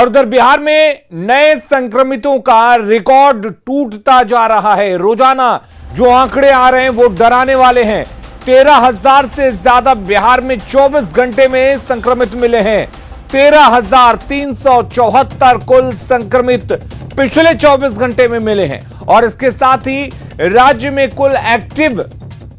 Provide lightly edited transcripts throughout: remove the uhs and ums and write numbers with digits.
और उधर बिहार में नए संक्रमितों का रिकॉर्ड टूटता जा रहा है। रोजाना जो आंकड़े आ रहे हैं वो डराने वाले हैं। 13,000 से ज्यादा बिहार में 24 घंटे में संक्रमित मिले हैं। 13,374 कुल संक्रमित पिछले 24 घंटे में मिले हैं। और इसके साथ ही राज्य में कुल एक्टिव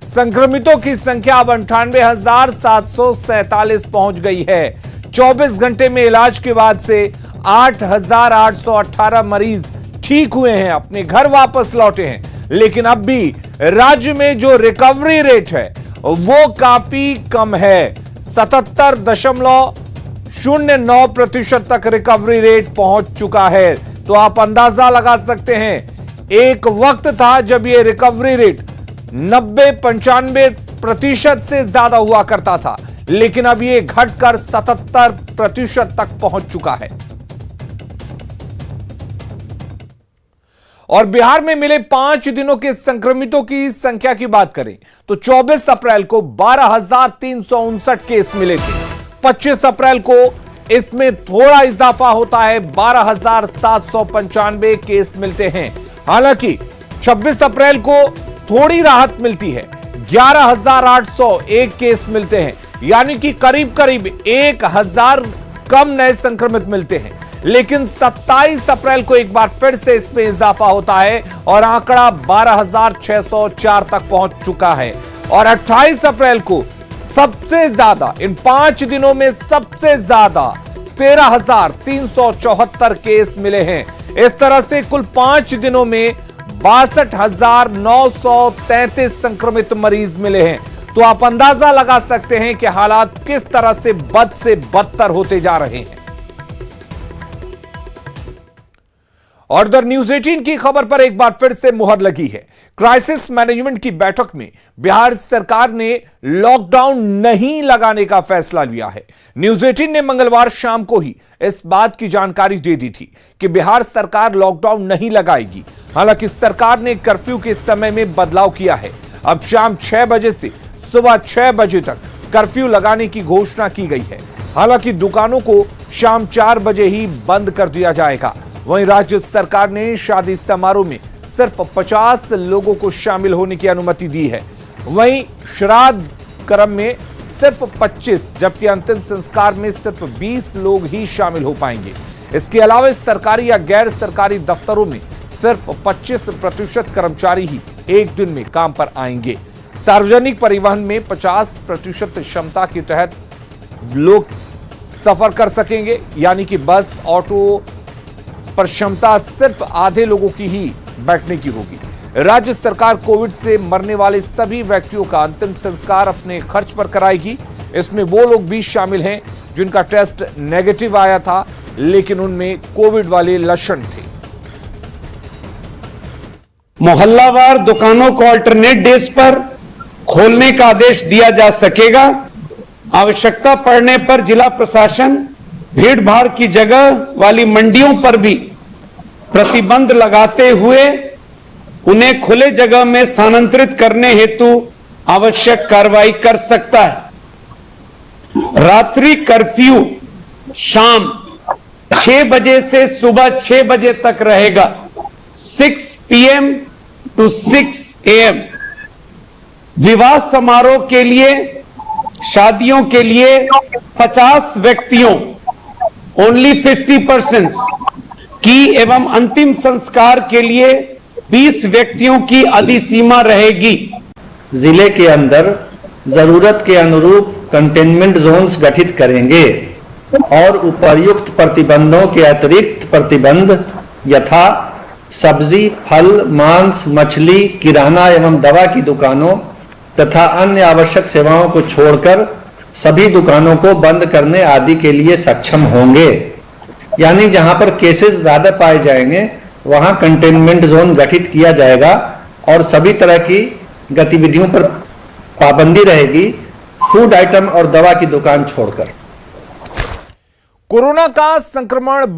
संक्रमितों की संख्या अब 98,747 पहुंच गई है। 24 घंटे में इलाज के बाद से 8,818 मरीज ठीक हुए हैं, अपने घर वापस लौटे हैं। लेकिन अब भी राज्य में जो रिकवरी रेट है वो काफी कम है। 77.09% तक रिकवरी रेट पहुंच चुका है। तो आप अंदाजा लगा सकते हैं, एक वक्त था जब यह रिकवरी रेट 90-95% से ज्यादा हुआ करता था, लेकिन अब यह घटकर 77% तक पहुंच चुका है। और बिहार में मिले 5 दिनों के संक्रमितों की संख्या की बात करें तो 24 अप्रैल को 12,359 केस मिले थे। 25 अप्रैल को इसमें थोड़ा इजाफा होता है, 12,795 केस मिलते हैं। हालांकि 26 अप्रैल को थोड़ी राहत मिलती है, 11,801 केस मिलते हैं, यानी कि करीब करीब 1,000 कम नए संक्रमित मिलते हैं। लेकिन 27 अप्रैल को एक बार फिर से इसमें इजाफा होता है और आंकड़ा 12,604 तक पहुंच चुका है। और 28 अप्रैल को सबसे ज्यादा, इन 5 दिनों में सबसे ज्यादा 13,374 केस मिले हैं। इस तरह से कुल 5 दिनों में 62,933 संक्रमित मरीज मिले हैं। तो आप अंदाजा लगा सकते हैं कि हालात किस तरह से बद से बदतर होते जा रहे हैं। और उधर न्यूज 18 की खबर पर एक बार फिर से मुहर लगी है। क्राइसिस मैनेजमेंट की बैठक में बिहार सरकार ने लॉकडाउन नहीं लगाने का फैसला लिया है। न्यूज 18 ने मंगलवार शाम को ही इस बात की जानकारी दे दी थी कि बिहार सरकार लॉकडाउन नहीं लगाएगी। हालांकि सरकार ने कर्फ्यू के समय में बदलाव किया है। अब शाम 6 बजे से सुबह 6 बजे तक कर्फ्यू लगाने की घोषणा की गई है। हालांकि दुकानों को शाम 4 बजे ही बंद कर दिया जाएगा। वहीं राज्य सरकार ने शादी समारोह में सिर्फ 50 लोगों को शामिल होने की अनुमति दी है। वहीं श्राद्ध कर्म में सिर्फ 25, जबकि अंतिम संस्कार में सिर्फ 20 लोग ही शामिल हो पाएंगे। इसके अलावा सरकारी या गैर सरकारी दफ्तरों में सिर्फ 25% कर्मचारी ही एक दिन में काम पर आएंगे। सार्वजनिक परिवहन में 50% क्षमता के तहत लोग सफर कर सकेंगे, यानी कि बस, ऑटो पर क्षमता सिर्फ आधे लोगों की ही बैठने की होगी। राज्य सरकार कोविड से मरने वाले सभी व्यक्तियों का अंतिम संस्कार अपने खर्च पर कराएगी। इसमें वो लोग भी शामिल हैं जिनका टेस्ट नेगेटिव आया था, लेकिन उनमें कोविड वाले लक्षण थे। मोहल्लावार दुकानों को अल्टरनेट डेज पर खोलने का आदेश दिया जा सकेगा। आवश्यकता पड़ने पर जिला प्रशासन भीड़ भाड़ की जगह वाली मंडियों पर भी प्रतिबंध लगाते हुए उन्हें खुले जगह में स्थानांतरित करने हेतु आवश्यक कार्रवाई कर सकता है। रात्रि कर्फ्यू शाम 6 बजे से सुबह 6 बजे तक रहेगा, 6 PM to 6 AM। विवाह समारोह के लिए, शादियों के लिए 50 व्यक्तियों, ओनली 50% की एवं अंतिम संस्कार के लिए 20 व्यक्तियों की अधिसीमा रहेगी। जिले के अंदर जरूरत के अनुरूप कंटेनमेंट जोन्स गठित करेंगे और उपर्युक्त प्रतिबंधों के अतिरिक्त प्रतिबंध यथा सब्जी, फल, मांस, मछली, किराना एवं दवा की दुकानों तथा अन्य आवश्यक सेवाओं को छोड़कर सभी दुकानों को बंद करने आदि के लिए सक्षम होंगे। यानी जहां पर केसेस ज्यादा पाए जाएंगे वहां कंटेनमेंट जोन गठित किया जाएगा और सभी तरह की गतिविधियों पर पाबंदी रहेगी, फूड आइटम और दवा की दुकान छोड़कर। कोरोना का संक्रमण बढ़